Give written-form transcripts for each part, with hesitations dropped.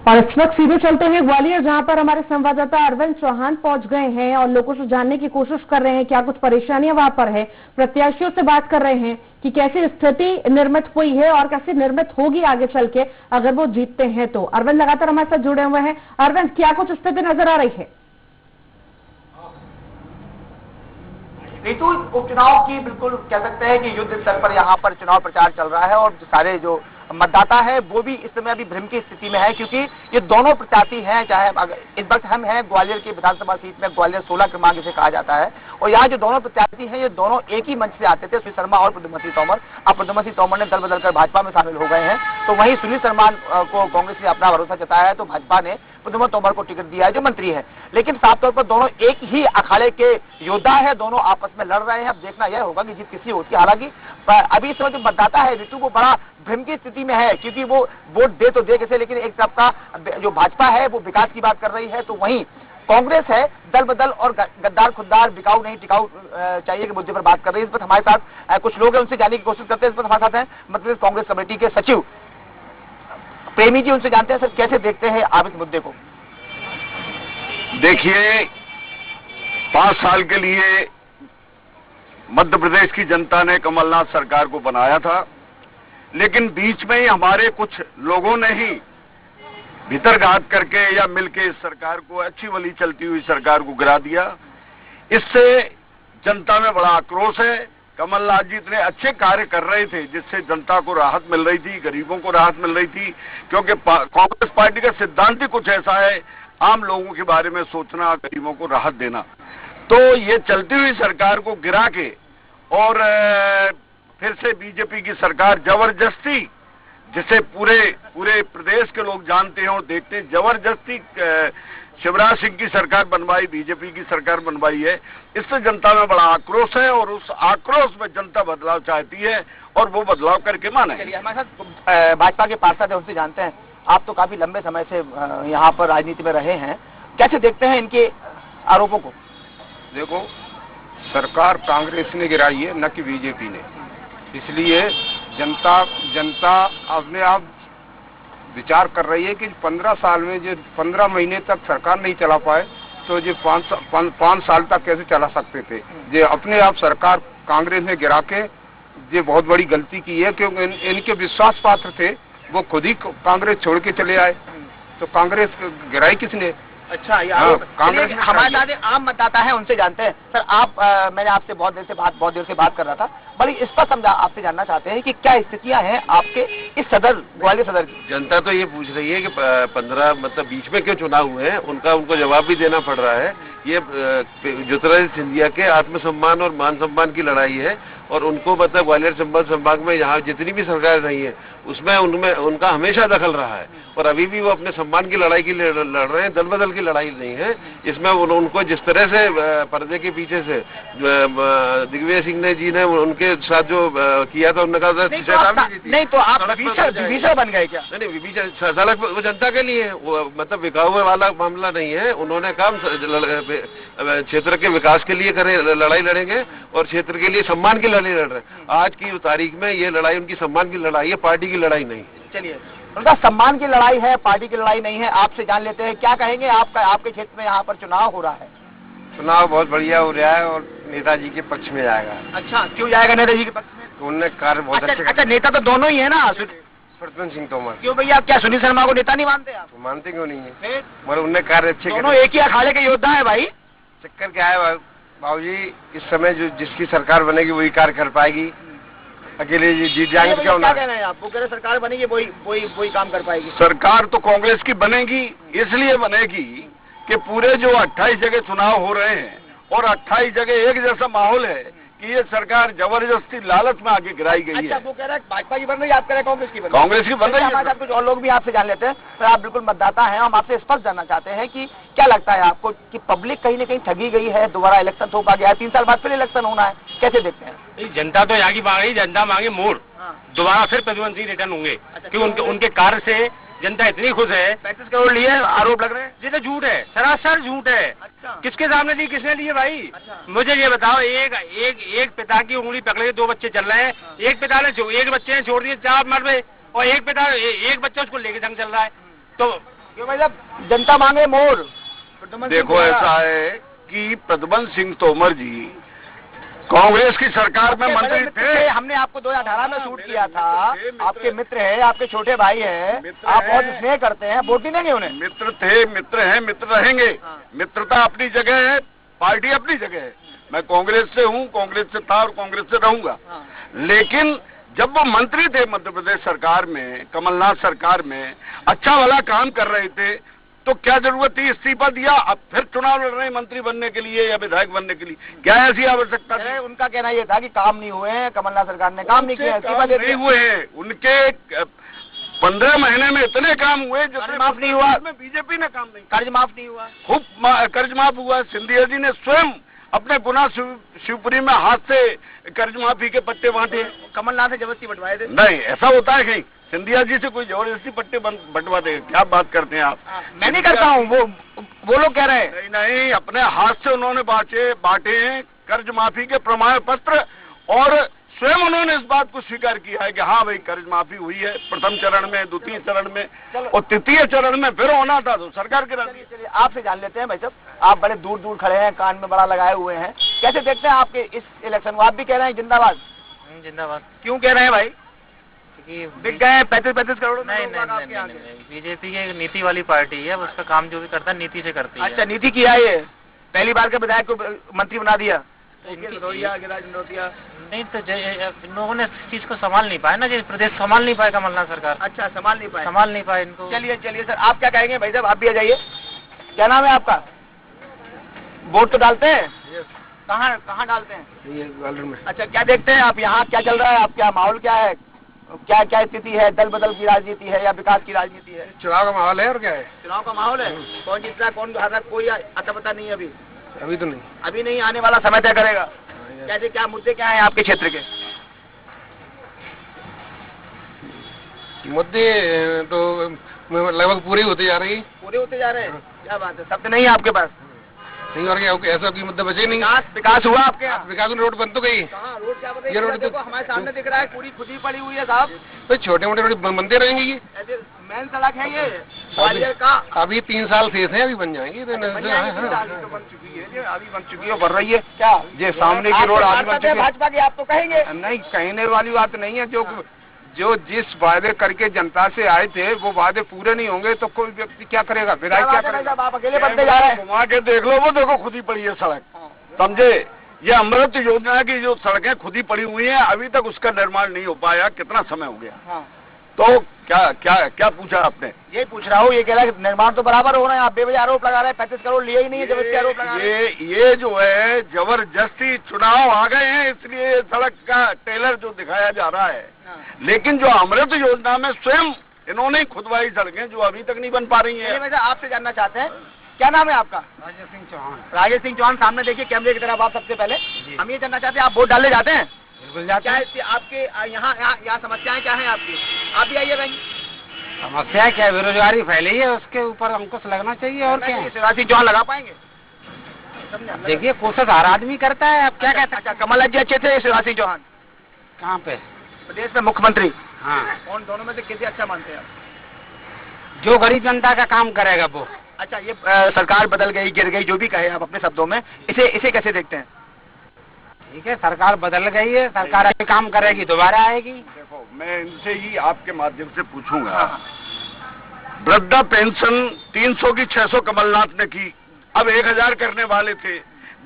और इस वक्त सीधे चलते हैं ग्वालियर, जहां पर हमारे संवाददाता अरविंद चौहान पहुंच गए हैं और लोगों से जानने की कोशिश कर रहे हैं क्या कुछ परेशानियां वहां पर है। प्रत्याशियों से बात कर रहे हैं कि कैसी स्थिति निर्मित हुई है और कैसे निर्मित होगी आगे चल के अगर वो जीतते हैं तो। अरविंद लगातार हमारे साथ जुड़े हुए हैं। अरविंद, क्या कुछ स्थिति नजर आ रही है? ऋतु, उपचुनाव की बिल्कुल कह सकते हैं कि युद्ध स्तर पर यहाँ पर चुनाव प्रचार चल रहा है और सारे जो मतदाता है वो भी इस समय अभी भ्रम की स्थिति में है, क्योंकि ये दोनों प्रत्याशी हैं। चाहे इस वक्त हम हैं ग्वालियर की विधानसभा सीट में, ग्वालियर 16 क्रमांक इसे कहा जाता है, और यहाँ जो दोनों प्रत्याशी हैं ये दोनों एक ही मंच से आते थे, सुनील शर्मा और प्रद्युम्न तोमर। अब प्रद्युम्न तोमर ने दल बदलकर भाजपा में शामिल हो गए हैं, तो वहीं सुनील शर्मा को कांग्रेस ने अपना भरोसा जताया है, तो भाजपा ने प्रद्युम्न तोमर को टिकट दिया है जो मंत्री है। लेकिन साफ तौर पर दोनों एक ही अखाड़े के योद्धा है, दोनों आपस में लड़ रहे हैं। अब देखना यह होगा कि जीत किसी होती है। हालांकि अभी इस समय जो मतदाता है ऋतु, वो बड़ा भ्रम की स्थिति में है, क्योंकि वो वोट दे तो दे कैसे, लेकिन एक तरफ का जो भाजपा है वो विकास की बात कर रही है, तो वहीं कांग्रेस है दल बदल और गद्दार खुद्दार, बिकाऊ नहीं टिकाऊ चाहिए के मुद्दे पर बात कर रही है। इस पर हमारे साथ कुछ लोग हैं, उनसे जानने की कोशिश करते हैं। इस पर हमारे साथ हैं मध्य प्रदेश कांग्रेस कमेटी के सचिव प्रेमी जी, उनसे जानते हैं सर कैसे देखते हैं आप इस मुद्दे को। देखिए, 5 साल के लिए मध्य प्रदेश की जनता ने कमलनाथ सरकार को बनाया था, लेकिन बीच में ही हमारे कुछ लोगों ने ही भीतरघात करके या मिलके इस सरकार को, अच्छी वाली चलती हुई सरकार को गिरा दिया। इससे जनता में बड़ा आक्रोश है। कमलनाथ जी इतने अच्छे कार्य कर रहे थे जिससे जनता को राहत मिल रही थी, गरीबों को राहत मिल रही थी, क्योंकि कांग्रेस पार्टी का सिद्धांत ही कुछ ऐसा है, आम लोगों के बारे में सोचना, गरीबों को राहत देना। तो ये चलती हुई सरकार को गिरा के और फिर से बीजेपी की सरकार जबरदस्ती, जिसे पूरे प्रदेश के लोग जानते हैं और देखते हैं, जबरदस्ती शिवराज सिंह की सरकार बनवाई, बीजेपी की सरकार बनवाई है। इससे जनता में बड़ा आक्रोश है और उस आक्रोश में जनता बदलाव चाहती है और वो बदलाव करके माने। हमारे साथ भाजपा के पार्षद है, उनसे जानते हैं। आप तो काफी लंबे समय से यहाँ पर राजनीति में रहे हैं, कैसे देखते हैं इनके आरोपों को? देखो, सरकार कांग्रेस ने गिराई है, न कि बीजेपी ने। इसलिए जनता अपने आप विचार कर रही है कि 15 साल में जो 15 महीने तक सरकार नहीं चला पाए, तो ये 5 साल तक कैसे चला सकते थे। ये अपने आप सरकार कांग्रेस ने गिरा के ये बहुत बड़ी गलती की है, क्योंकि इनके विश्वास पात्र थे, वो खुद ही कांग्रेस छोड़ के चले आए, तो कांग्रेस गिराई किसने? अच्छा, कांग्रेस। हमारे साथ आम मतदाता है, उनसे जानते हैं। सर आप, मैंने आपसे बहुत देर से बात कर रहा था, बड़ी स्पष्ट समझा आपसे जानना चाहते हैं कि क्या स्थितियां हैं आपके इस ग्वालियर सदर की। जनता तो ये पूछ रही है कि 15 मतलब बीच में क्यों चुनाव हुए हैं, उनको जवाब भी देना पड़ रहा है। ये ज्योतिरादित्य सिंधिया के आत्मसम्मान और मान सम्मान की लड़ाई है, और उनको मतलब ग्वालियर चंबल संभाग में यहाँ जितनी भी सरकार रही है उसमें उनका हमेशा दखल रहा है, और अभी भी वो अपने सम्मान की लड़ाई के लिए लड़ रहे हैं, दल बदल की लड़ाई नहीं है। इसमें उनको जिस तरह से पर्दे के पीछे से दिग्विजय सिंह जी ने उनके साथ जो किया था, उन्होंने कहा नहीं तो आप विभीषण बन गए क्या? नहीं, विभीषण सड़क वो जनता के लिए, वो मतलब विकाऊ वाला मामला नहीं है। उन्होंने काम क्षेत्र के विकास के लिए करे, लड़ाई लड़ेंगे और क्षेत्र के लिए सम्मान की लड़ाई लड़ रहे हैं। आज की तारीख में ये लड़ाई उनकी सम्मान की लड़ाई है, पार्टी की लड़ाई नहीं है। चलिए, उनका सम्मान की लड़ाई है, पार्टी की लड़ाई नहीं है। आपसे जान लेते हैं क्या कहेंगे, आपके क्षेत्र में यहाँ पर चुनाव हो रहा है। चुनाव बहुत बढ़िया हो रहा है और नेताजी के पक्ष में जाएगा। अच्छा, क्यों जाएगा नेताजी के पक्ष में? तो उनने कार्य बहुत अच्छा, नेता तो दोनों ही है ना, प्रद्युम्न तोमर। क्यों भैया, क्या सुनील शर्मा को नेता नहीं मानते आप? मानते क्यों नहीं है, मगर उनने कार्य अच्छे, दोनों एक ही अखाड़े के योद्धा है भाई। चक्कर क्या है बाबूजी, इस समय जो जिसकी सरकार बनेगी वही कार्य कर पाएगी, अकेले जीत जाएंगे तो क्या होना? क्या कह रहे हैं आप? वो कह रहे सरकार बनेगी वही काम कर पाएगी। सरकार तो कांग्रेस की बनेगी, इसलिए बनेगी कि पूरे जो 28 जगह चुनाव हो रहे हैं और 28 जगह एक जैसा माहौल है कि ये सरकार जबरदस्ती लालच में आके गिराई गई है। अच्छा, वो कह रहा है भाजपा की बन रही है, आप कह रहे हैं कांग्रेस की बन रही है? कांग्रेस की बन रही है। हमारे साथ कुछ और लोग भी आपसे जान लेते हैं। तो आप बिल्कुल मतदाता हैं, हम आपसे स्पष्ट जानना चाहते हैं कि क्या लगता है आपको कि पब्लिक कहीं न कहीं ठगी गई है? दोबारा इलेक्शन थोपा गया है, 3 साल बाद फिर इलेक्शन होना है, कैसे देखते हैं? जनता तो यहाँ की मांग रही, जनता मांगे मोड़, दोबारा फिर प्रद्युम्न सिंह रिटर्न होंगे, क्योंकि उनके कार्य से जनता इतनी खुश है। 35 करोड़ लिए आरोप लग रहे हैं, ये तो झूठ है, सरासर झूठ है। अच्छा। किसके सामने दी, किसने लिए भाई? अच्छा। मुझे ये बताओ, एक पिता की उंगली पकड़ के 2 बच्चे चल रहे हैं। एक पिता ने एक बच्चे ने छोड़ दिए, 4 मर गए, और एक बच्चा उसको लेके ढंग चल रहा है। तो क्यों भाई साहब, जनता मांगे मोर। देखो ऐसा है कि प्रद्युम्न सिंह तोमर जी कांग्रेस की सरकार में मंत्री थे। हमने आपको 2018 में शूट किया था, आपके मित्र है, आपके छोटे भाई है, आप बहुत स्नेह करते हैं, वोट नहीं देंगे उन्हें? मित्र थे, मित्र हैं, मित्र रहेंगे। मित्रता अपनी जगह है, पार्टी अपनी जगह है। मैं कांग्रेस से हूँ, कांग्रेस से था और कांग्रेस से रहूंगा। लेकिन जब वो मंत्री थे मध्य प्रदेश सरकार में, कमलनाथ सरकार में, अच्छा वाला काम कर रहे थे, तो क्या जरूरत थी इस्तीफा दिया? अब फिर चुनाव लड़ रहे हैं मंत्री बनने के लिए या विधायक बनने के लिए, क्या ऐसी आवश्यकता थी? उनका कहना यह था कि काम नहीं हुए हैं, कमलनाथ सरकार ने काम नहीं किया, इस्तीफा दे नहीं हुए हैं। उनके 15 महीने में इतने काम हुए जितने माफ नहीं हुआ। बीजेपी ने काम नहीं, कर्ज माफ नहीं हुआ, खूब कर्ज माफ हुआ। सिंधिया जी ने स्वयं अपने गुना शिवपुरी में हाथ से कर्ज माफी के पट्टे बांटे। कमलनाथ ने जबरदस्ती बंटवाए थे? नहीं, ऐसा होता है कहीं? सिंधिया जी से कोई जबरदस्ती पट्टे बंटवा देगा? क्या बात करते हैं आप? मैं नहीं करता हूँ, वो लोग कह रहे हैं। नहीं नहीं, अपने हाथ से उन्होंने बांटे हैं कर्ज माफी के प्रमाण पत्र, और स्वयं उन्होंने इस बात को स्वीकार किया है कि हाँ भाई कर्ज माफी हुई है, प्रथम चरण में, द्वितीय चरण में, और तृतीय चरण में फिर होना था तो सरकार गिरा दी। चलिए आपसे जान लेते हैं भाई साहब, आप बड़े दूर दूर खड़े हैं, कान में बड़ा लगाए हुए हैं, कैसे देखते हैं आपके इस इलेक्शन को? आप भी कह रहे हैं जिंदाबाद? जिंदाबाद। क्यों कह रहे हैं भाई? क्योंकि बिक गए हैं 35-35 करोड़? नहीं, बीजेपी की नीति वाली पार्टी है, उसका काम जो भी करता है नीति से करती है। अच्छा, नीति किया है ये? पहली बार के विधायक को मंत्री बना दिया? नहीं तो इन लोगों ने इस चीज को संभाल नहीं पाया ना, जी प्रदेश संभाल नहीं पाए कमलनाथ सरकार। अच्छा, संभाल नहीं पाए इनको। चलिए सर, आप क्या कहेंगे भाई साहब? आप भी आ जाइए। क्या नाम है आपका? वोट तो डालते हैं? कहाँ डालते हैं? ये ग्वालियर में। अच्छा, क्या देखते हैं आप यहाँ, क्या चल रहा है? आप क्या माहौल क्या है, क्या स्थिति है? दल बदल की राजनीति है या विकास की राजनीति है? चुनाव का माहौल है और क्या है? चुनाव का माहौल है। कौन जीत रहा है, कौन हार रहा है, कोई अता पता नहीं है अभी तो नहीं। अभी नहीं, आने वाला समय तय करेगा। कैसे, क्या मुद्दे क्या हैं आपके क्षेत्र के? मुद्दे तो लगभग पूरे होते जा रहे हैं। पूरे होते जा रहे हैं? क्या बात है, शब्द नहीं है आपके पास? नहीं, और क्या ऐसा कोई मुद्दा बचे नहीं। विकास हुआ आपके यहाँ? विकास में रोड बन तो गई। कहाँ रोड? क्या बताइए, ये रोड देखो हमारे सामने दिख रहा है, पूरी खुदी पड़ी हुई है साहब। तो छोटे मोटे रोड बनते रहेंगे ये। ऐसे मेन सड़क है ये ग्वालियर का? अभी 3 साल शेष है, अभी बन जाएंगी। बन चुकी है, अभी बन चुकी है, बढ़ रही है। क्या ये सामने की रोड आज बन चुकी है? भाजपा की आप तो कहेंगे? नहीं, कहने वाली बात नहीं है। जो जिस वादे करके जनता से आए थे वो वादे पूरे नहीं होंगे तो कोई व्यक्ति क्या करेगा, विधायक क्या करेगा? आप अकेले बनते जा रहे हैं। घुमा के देख लो, वो देखो खुदी पड़ी है सड़क, समझे? ये अमृत योजना की जो सड़कें खुदी पड़ी हुई हैं, अभी तक उसका निर्माण नहीं हो पाया। कितना समय हो गया? तो क्या पूछा आपने? यही पूछ रहा हूँ। ये कह रहा है कि निर्माण तो बराबर हो रहे हैं, आप बेवजह आरोप लगा रहे हैं। 35 करोड़ लिए ही नहीं है, जबरदस्ती आरोप लगा रहे हैं। ये जो है जबरदस्ती चुनाव आ गए हैं, इसलिए सड़क का टेलर जो दिखाया जा रहा है। लेकिन जो अमृत योजना में स्वयं इन्होंने खुदवाई सड़कें जो अभी तक नहीं बन पा रही है। वैसे आपसे जानना चाहते हैं, क्या नाम है आपका? राजेश सिंह चौहान। राजेश सिंह चौहान, सामने देखिए कैमरे की तरफ आप। सबसे पहले हम ये जानना चाहते हैं, आप वोट डालने जाते हैं? बिल्कुल जाते हैं। क्या आपके यहाँ समस्याएं क्या है आपकी? आप भी आइए भाई। समस्या क्या है? बेरोजगारी फैली है, उसके ऊपर अंकुश लगना चाहिए। और क्या? शिवराज सिंह चौहान लगा पाएंगे? देखिए, कोशिश हर आदमी करता है। अब क्या कहते हैं? अच्छा, कमलनाथ जी अच्छे थे, शिवराज सिंह चौहान कहाँ पे? प्रदेश में मुख्यमंत्री? हाँ, कौन दोनों में से किसे अच्छा मानते हैं आप? जो गरीब जनता का काम करेगा वो। अच्छा, ये सरकार बदल गई, गिर गई, जो भी कहे आप अपने शब्दों में, इसे कैसे देखते हैं? ठीक है, सरकार बदल गई है, सरकार अच्छे काम करेगी, दोबारा आएगी। देखो, मैं इनसे ही आपके माध्यम से पूछूंगा, वृद्धा पेंशन 300 की 600 कमलनाथ ने की, अब 1000 करने वाले थे।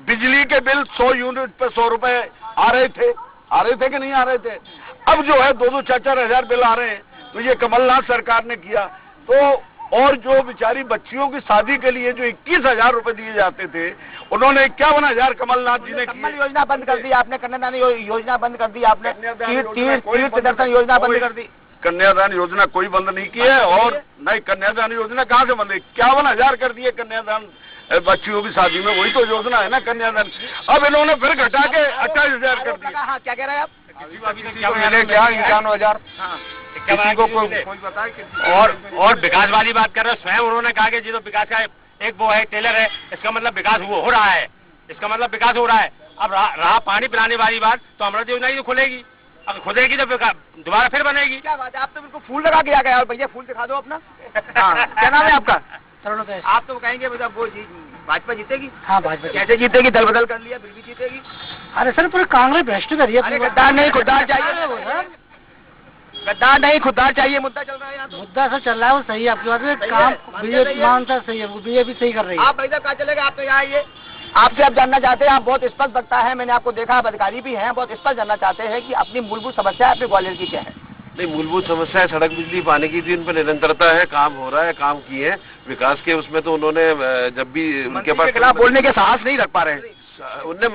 बिजली के बिल 100 यूनिट पे 100 रुपए आ रहे थे कि नहीं आ रहे थे? अब जो है 2-2, 4-4 हजार बिल आ रहे हैं। तो ये कमलनाथ सरकार ने किया। तो और जो बेचारी बच्चियों की शादी के लिए जो 21,000 रुपए दिए जाते थे, उन्होंने 51,000 कमलनाथ जी ने कमल योजना बंद कर दी आपने, कन्यादान योजना बंद कर दी आपने, तीर्थ दर्शन योजना बंद कर दी। कन्यादान योजना कोई बंद नहीं की है। और नहीं, कन्यादान योजना कहाँ से बंद है? 51,000 कर दिए कन्यादान बच्चियों की शादी में, वही तो योजना है ना कन्यादान। अब इन्होंने फिर घटा के 28,000 कर दिया। हाँ, क्या कह रहे हैं आप? मिले क्या 91,000? किसी को कोई और विकास वाली बात कर रहे हैं। स्वयं उन्होंने कहा कि जी तो विकास का एक वो है, टेलर है, इसका मतलब विकास हो रहा है, इसका मतलब विकास हो रहा है। अब रहा पानी पिलाने वाली बात, तो अमृत योजना ही तो खुलेगी। अगर खुदेगी तो दोबारा फिर बनेगी। क्या बात है, आप तो बिल्कुल फूल लगा के आ गए। और भैया फूल दिखा दो अपना। हाँ, क्या नाम है आपका? आप तो कहेंगे मतलब वो भाजपा जीतेगी? हाँ भाजपा। कैसे जीतेगी? दल बदल कर लिया फिर भी जीतेगी? अरे सर पूरे कांग्रेस भ्रष्ट कर रही है। अरे गद्दार नहीं खुददार चाहिए, गद्दार नहीं खुददार चाहिए। मुद्दा चल रहा है यहाँ तो। मुद्दा सर चल रहा है वो सही है आपकी बात है। काम बीजेपी मानता सही है, वो बीजेपी सही कर रही है। आप भाई साहब कहाँ चले गए? आप तो यहाँ आइए। आपसे आप जानना चाहते हैं, आप बहुत स्पष्ट लगता है, मैंने आपको देखा, आप अधिकारी भी हैं, बहुत स्पष्ट जानना चाहते हैं कि अपनी मूलभूत समस्या अपने ग्वालियर की क्या है? नहीं, मूलभूत समस्या है सड़क बिजली पानी की थी, उन पर निरंतरता है, काम हो रहा है, काम किए हैं विकास के। उसमें तो उन्होंने जब भी उनके पास खिलाफ बोलने के साहस नहीं रख पा रहे, उनने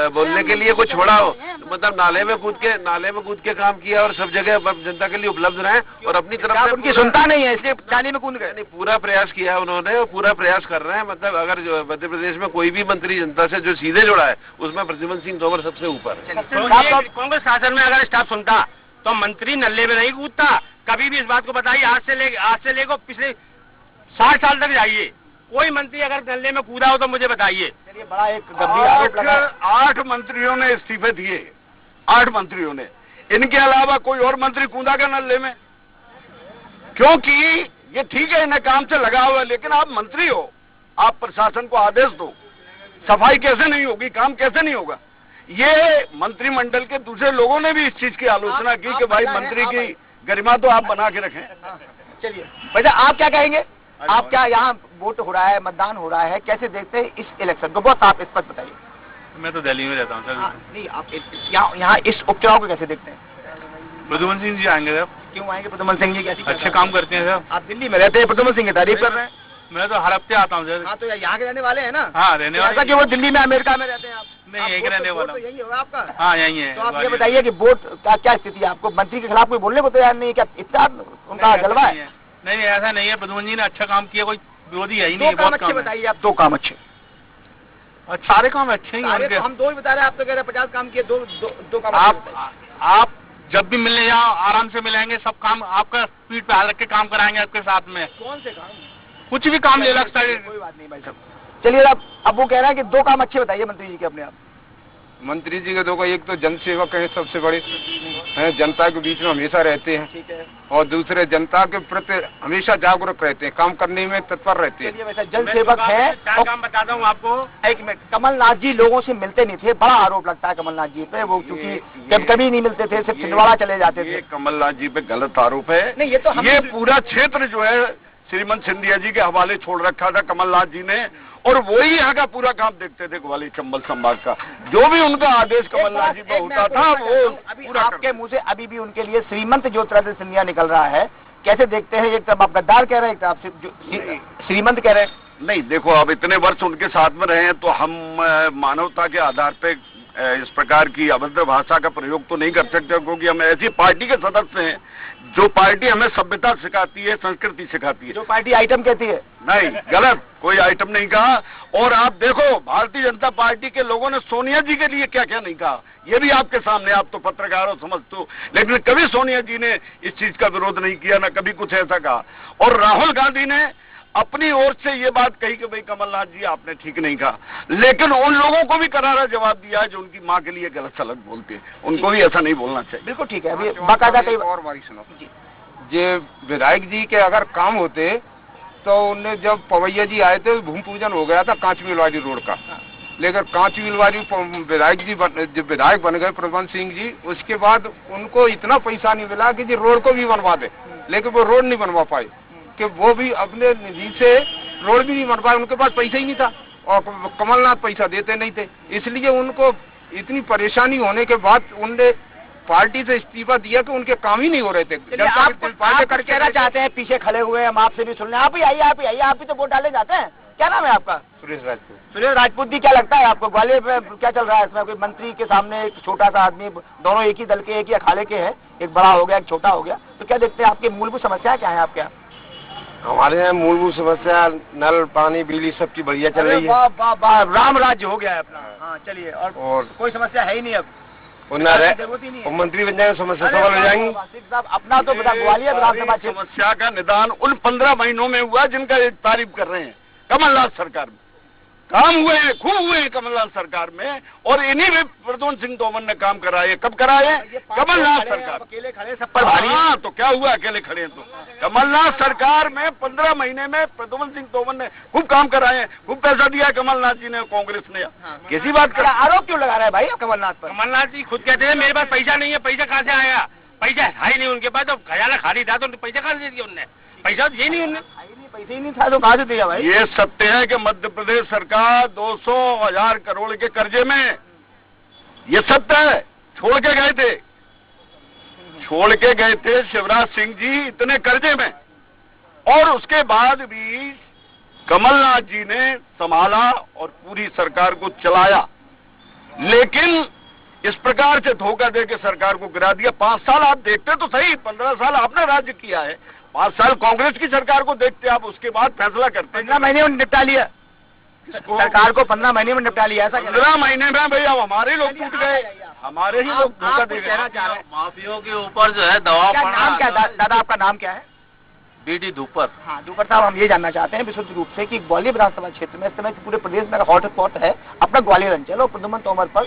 बोलने के लिए कुछ छोड़ा हो, मतलब नाले में कूद के काम किया और सब जगह जनता के लिए उपलब्ध रहे और अपनी तरफ से उनकी सुनता नहीं है इसलिए नाले में कूद गए। नहीं, पूरा प्रयास किया उन्होंने और पूरा प्रयास कर रहे हैं। मतलब अगर मध्य प्रदेश में कोई भी मंत्री जनता से जो सीधे जुड़ा है उसमें प्रद्युम्न सिंह तोमर सबसे ऊपर है। कांग्रेस शासन में अगर स्टाफ सुनता तो मंत्री नल्ले में नहीं कूदता। कभी भी इस बात को बताइए, आज से लेकर पिछले 60 साल तक जाइए, कोई मंत्री अगर नल्ले में कूदा हो तो मुझे बताइए। चलिए, बड़ा एक गंभीर आरोप लगा। 8 मंत्रियों ने इस्तीफे दिए, 8 मंत्रियों ने। इनके अलावा कोई और मंत्री कूदा का नल्ले में? क्योंकि ये ठीक है इन्हें काम से लगा हुआ है, लेकिन आप मंत्री हो, आप प्रशासन को आदेश दो। सफाई कैसे नहीं होगी, काम कैसे नहीं होगा? ये मंत्रिमंडल के दूसरे लोगों ने भी इस चीज की आलोचना की कि भाई मंत्री की गरिमा तो आप बना के रखें। चलिए भैया, आप क्या कहेंगे? आप क्या यहाँ वोट हो रहा है, मतदान हो रहा है, कैसे देखते हैं इस इलेक्शन को? बहुत आप स्पष्ट बताइए। मैं तो दिल्ली में रहता हूँ सर। नहीं, आप यहाँ इस उपचुनाव को कैसे देखते हैं? प्रद्युम्न सिंह जी आएंगे सर। क्यों आएंगे प्रद्युम्न सिंह जी? कैसे अच्छे काम करते हैं सर। आप दिल्ली में रहते हैं, प्रद्युम्न सिंह की तारीफ कर रहे हैं। मैं तो हर हफ्ते आता हूँ सर। हाँ, तो यहाँ के रहने वाले हैं ना? हाँ, रहने वाले। ऐसा कि वो दिल्ली में अमेरिका में रहते हैं आप? मैं यहीं के रहने वाला हूँ। यही होगा आपका? हाँ, यहीं है। तो आप ये बताइए कि वोट का क्या स्थिति है? आपको मंत्री के खिलाफ कोई बोलने को तैयार नहीं है क्या? इतना उनका जलवा है? नहीं, ऐसा नहीं है। प्रद्युम्न जी ने अच्छा काम किया, कोई विरोधी है ही दो नहीं। काम अच्छे बताइए आप। 2 काम अच्छे? सारे काम अच्छे ही तो हम 2 ही बता रहे हैं, आप तो कह रहे हैं 50 काम किए। दो काम। आप जब भी मिलने जाओ आराम से मिलेंगे, सब काम आपका पीठ पे हाथ रख के काम कराएंगे आपके साथ में। कौन से काम? कुछ भी काम ले लगता है। कोई बात नहीं भाई साहब। चलिए, अब वो कह रहा है कि 2 काम अच्छे बताइए मंत्री जी के अपने आप। मंत्री जी के 2 का, एक तो जनसेवक है सबसे बड़े हैं, जनता के बीच में हमेशा रहते हैं। ठीक है। और दूसरे जनता के प्रति हमेशा जागरूक रहते हैं, काम करने में तत्पर रहते हैं। चलिए, वैसा जनसेवक है। काम बताता हूँ आपको। एक मिनट, कमलनाथ जी लोगों से मिलते नहीं थे, बड़ा आरोप लगता है कमलनाथ जी पे। वो क्योंकि कभी नहीं मिलते थे, सिर्फ छिंदवाड़ा चले जाते थे। ये कमलनाथ जी पे गलत आरोप है। नहीं, ये तो ये पूरा क्षेत्र जो है श्रीमंत सिंधिया जी के हवाले छोड़ रखा था कमलनाथ जी ने, और वही यहाँ का पूरा काम देखते थे ग्वालियर चंबल संभाग का। जो भी उनका आदेश कमलनाथ जी पे होता था वो अभी आपके मुंह से अभी भी उनके लिए श्रीमंत ज्योतिरादित्य सिंधिया निकल रहा है। कैसे देखते हैं? एक तरफ आप गद्दार कह रहे हैं, एक तरफ श्रीमंत कह रहे हैं। नहीं, देखो, अब इतने वर्ष उनके साथ में रहे हैं तो हम मानवता के आधार पे इस प्रकार की अभद्र भाषा का प्रयोग तो नहीं कर सकते, क्योंकि हम ऐसी पार्टी के सदस्य हैं जो पार्टी हमें सभ्यता सिखाती है, संस्कृति सिखाती है। जो पार्टी आइटम कहती है। नहीं, गलत, कोई आइटम नहीं कहा। और आप देखो, भारतीय जनता पार्टी के लोगों ने सोनिया जी के लिए क्या क्या नहीं कहा, ये भी आपके सामने। आप तो पत्रकार हो, समझते हो, लेकिन कभी सोनिया जी ने इस चीज का विरोध नहीं किया, ना कभी कुछ ऐसा कहा। और राहुल गांधी ने अपनी ओर से ये बात कही कि भाई कमलनाथ जी आपने ठीक नहीं कहा, लेकिन उन लोगों को भी करारा जवाब दिया है जो उनकी माँ के लिए गलत सलत बोलते हैं, उनको भी ऐसा नहीं बोलना चाहिए। बिल्कुल ठीक है। अभी बाकायदा कई और बारी सुनो, ये विधायक जी के अगर काम होते तो उन्हें, जब पवैया जी आए थे भूमि पूजन हो गया था कांचमीलवाड़ी रोड का, लेकिन कांचमीलवाड़ी विधायक जी जब विधायक बन गए प्रद्युम्न सिंह जी, उसके बाद उनको इतना पैसा नहीं मिला कि जी रोड को भी बनवा दे, लेकिन वो रोड नहीं बनवा पाए कि वो भी अपने निधि से रोड भी नहीं बन पाए, उनके पास पैसा ही नहीं था और कमलनाथ पैसा देते नहीं थे। इसलिए उनको इतनी परेशानी होने के बाद उनने पार्टी से इस्तीफा दिया कि उनके काम ही नहीं हो रहे थे। आप कहना चाहते हैं, पीछे खड़े हुए हम आपसे भी सुन लें। आप ही आइए, आप भी तो वोट डाले जाते हैं। क्या नाम है आपका? सुरेश राजपूत। सुरेश राजपूत जी, क्या लगता है आपको ग्वालियर में क्या चल रहा है? इसमें कोई मंत्री के सामने एक छोटा सा आदमी, दोनों एक ही दल के, एक ही अखाड़े के हैं, एक बड़ा हो गया एक छोटा हो गया, तो क्या देखते हैं? आपकी मूलभूत समस्या क्या है आपके यहाँ? हमारे यहाँ मूलभूत समस्या नल पानी बिजली सबकी बढ़िया चल रही है। वाह, राम राज्य हो गया है अपना। हाँ, चलिए, और कोई समस्या है ही नहीं अब। और मंत्री बन जाएंगे, समस्या सवाल हो जाएंगी। अपना तो ग्वालियर विधानसभा क्षेत्र समस्या का निदान उन 15 महीनों में हुआ जिनका तारीफ कर रहे हैं कमलनाथ सरकार में। काम हुए हैं, खूब हुए हैं कमलनाथ सरकार में, और इन्हीं में प्रद्युम्न सिंह तोमर ने काम कराए। कब कराए? कमलनाथ सरकार। अकेले खड़े सब पर भारी। हाँ, तो क्या हुआ अकेले खड़े हैं? तो कमलनाथ सरकार में 15 महीने में प्रद्युम्न सिंह तोमर ने खूब काम कराए हैं, खूब पैसा दिया कमलनाथ जी ने, कांग्रेस ने। किसी बात का आरोप क्यों लगा रहा है भाई कमलनाथ पर? कमलनाथ जी खुद कहते हैं मेरे पास पैसा नहीं है। पैसा कहाँ से आया? पैसा है ही नहीं उनके पास, तो खजाना खाली था तो पैसा कहाँ से दे दिया उनने? पैसा तो ये नहीं उनने, पैसे ही नहीं था तो कहाँ से दिया भाई? ये सत्य है कि मध्य प्रदेश सरकार 200,000 करोड़ के कर्जे में, ये सत्य है। छोड़ के गए थे शिवराज सिंह जी इतने कर्जे में, और उसके बाद भी कमलनाथ जी ने संभाला और पूरी सरकार को चलाया। लेकिन इस प्रकार से धोखा देकर सरकार को गिरा दिया। 5 साल आप देखते तो सही, 15 साल आपने राज्य किया है, 5 साल कांग्रेस की सरकार को देखते आप, उसके बाद फैसला करते। 15 महीने में निपटा लिया सरकार को, 15 महीने में निपटा लिया। ऐसा 15 महीने में भैया हमारे लोग टूट गए, हमारे ही लोग धोखा दे गए। माफियों के ऊपर जो है दबाव पड़ रहा नाम क्या दादा, आपका नाम क्या है? बीडी धूपर। हाँ धूपर साहब, हम ये जानना चाहते हैं विशुद्ध रूप से कि ग्वालियर विधानसभा क्षेत्र में इस समय पूरे प्रदेश में हॉटस्पॉट है अपना ग्वालियर अंचल, और प्रद्युम्न तोमर पर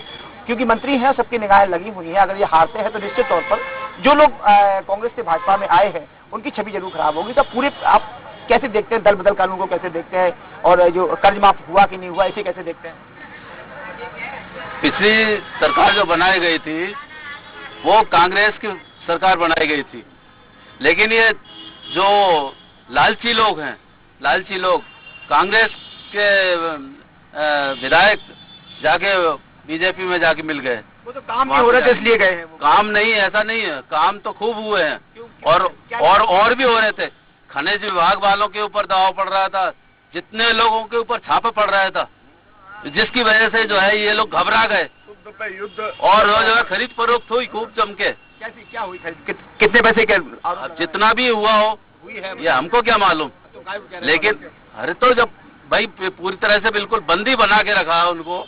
क्योंकि मंत्री हैं सबकी निगाहें लगी हुई हैं। अगर ये हारते हैं तो निश्चित तौर पर जो लोग कांग्रेस से भाजपा में आए हैं उनकी छवि जरूर खराब होगी। तो पूरे आप कैसे देखते हैं दल बदल कानून को, कैसे देखते हैं, और जो कर्ज माफ हुआ कि नहीं हुआ इसे कैसे देखते हैं? पिछली सरकार जो बनाई गई थी वो कांग्रेस की सरकार बनाई गई थी, लेकिन ये जो लालची लोग हैं, लालची लोग कांग्रेस के विधायक जाके बीजेपी में जाके मिल गए। वो तो काम नहीं हो रहे थे इसलिए गए हैं। काम नहीं, ऐसा नहीं है, काम तो खूब हुए हैं, और भी हो रहे थे। खनिज विभाग वालों के ऊपर दबाव पड़ रहा था, जितने लोगों के ऊपर छापा पड़ रहा था, जिसकी वजह से जो है ये लोग घबरा गए, युद्ध और जो है खरीद फरोख्त हुई खूब जम के। क्या हुई खरीद? कितने पैसे के? जितना भी हुआ हो ये हमको क्या मालूम, लेकिन अरे तो जब भाई पूरी तरह से बिल्कुल बंदी बना के रखा है उनको,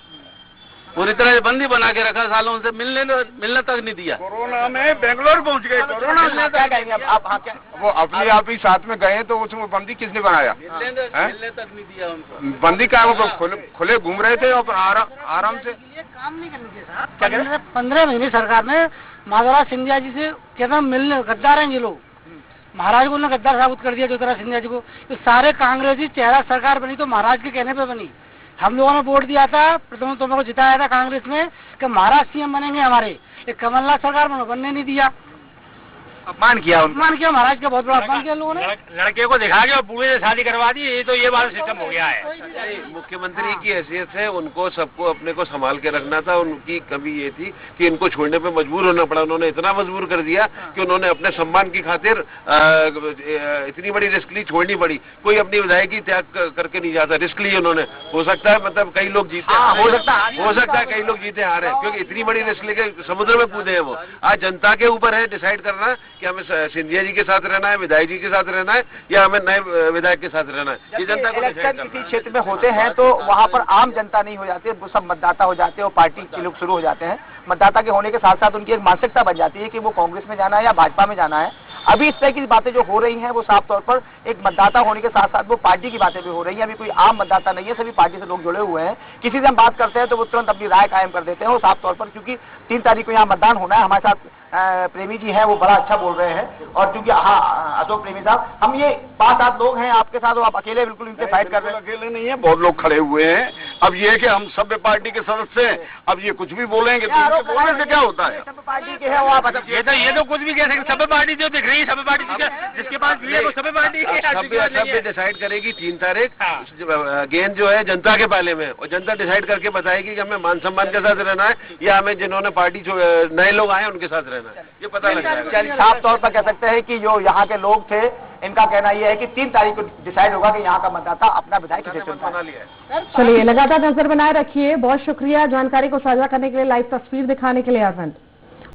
पूरी तरह से बंदी बना के रखा, सालों से मिलने तक नहीं दिया। कोरोना में बेंगलोर पहुंच गए, कोरोना में क्या कहेंगे आप? हाँ क्या वो अपने आप ही साथ में गए तो उसमें बंदी किसने बनाया? मिलने तक नहीं दिया उनको। बंदी का वो खुले घूम रहे थे और आराम से। काम नहीं करने के साथ 15 महीने सरकार ने माधवराज सिंधिया जी से कहना मिलने, गद्दार हैं ये लोग। महाराज को उन्होंने गद्दार साबित कर दिया ज्योतिराज सिंधिया जी को। तो सारे कांग्रेसी चेहरा सरकार बनी तो महाराज के कहने पे बनी। हम लोगों ने वोट दिया था, प्रद्युम्न तोमर को जिताया था कांग्रेस में कि महाराज सीएम बनेंगे हमारे, कमलनाथ सरकार में बनने नहीं दिया। अपमान किया महाराज का बहुत बड़ा अपमान किया लोगों ने। लड़के को दिखा के और बूढ़े से शादी करवा दी, ये तो ये वाला सिस्टम हो गया है। मुख्यमंत्री की हैसियत से उनको सबको अपने को संभाल के रखना था। उनकी कमी ये थी कि इनको छोड़ने पे मजबूर होना पड़ा। उन्होंने इतना मजबूर कर दिया कि उन्होंने अपने सम्मान की खातिर इतनी बड़ी रिस्क ली, छोड़नी पड़ी। कोई अपनी विधायकी त्याग करके नहीं जाता, रिस्क ली उन्होंने। हो सकता है मतलब कई लोग जीते, हो सकता है कई लोग जीते हारे, क्योंकि इतनी बड़ी रिस्क लेके समुद्र में कूदे हैं वो। आज जनता के ऊपर है डिसाइड करना कि हमें सिंधिया जी के साथ रहना है, विधायक जी के साथ रहना है, या हमें नए विधायक के साथ रहना है। ये जनता को डिसाइड करना है। किसी क्षेत्र में होते हैं तो वहाँ पर आम जनता नहीं हो जाती है, वो सब मतदाता हो जाते हैं और पार्टी के लोग शुरू हो जाते हैं। मतदाता के होने के साथ साथ उनकी एक मानसिकता बन जाती है कि वो कांग्रेस में जाना है या भाजपा में जाना है। अभी इस तरह की बातें जो हो रही हैं वो साफ तौर पर एक मतदाता होने के साथ साथ वो पार्टी की बातें भी हो रही हैं। अभी कोई आम मतदाता नहीं है, सभी पार्टी से लोग जुड़े हुए हैं। किसी से हम बात करते हैं तो वो तुरंत अपनी राय कायम कर देते हैं। वो साफ तौर पर क्योंकि 3 तारीख को यहाँ मतदान होना है, हमारे साथ प्रेमी जी हैं, वो बड़ा अच्छा बोल रहे हैं। और क्योंकि हाँ अशोक प्रेमी साहब, हम ये 5-7 लोग हैं आपके साथ, आप अकेले बिल्कुल इनसे फाइट कर रहे हैं? अकेले नहीं है, बहुत लोग खड़े हुए हैं। अब ये है कि हम सभ्य पार्टी के सदस्य हैं, अब ये कुछ भी बोलेंगे तो इनके बोलने से क्या होता है? सभ्य पार्टी के है वो, आप ये तो कुछ भी कह सकते। सभ्य पार्टी जो दिख रही है, सभ्य पार्टी जिसके पास भी है वो सभ्य पार्टी है। सभ्य डिसाइड करेगी 3 तारीख। गेंद जो है जनता के पाले में, और जनता डिसाइड करके बताएगी कि हमें मान सम्मान के साथ रहना है या हमें जिन्होंने पार्टी जो नए लोग आए उनके साथ रहना है। ये पता लग जाएगा। साफ तौर पर कह सकते हैं कि जो यहाँ के लोग थे इनका कहना यह है कि 3 तारीख को डिसाइड होगा कि यहाँ का मतदाता अपना विधायक किसे चुनता है। चलिए लगातार नजर बनाए रखिए। बहुत शुक्रिया जानकारी को साझा करने के लिए, लाइव तस्वीर दिखाने के लिए अरविंद।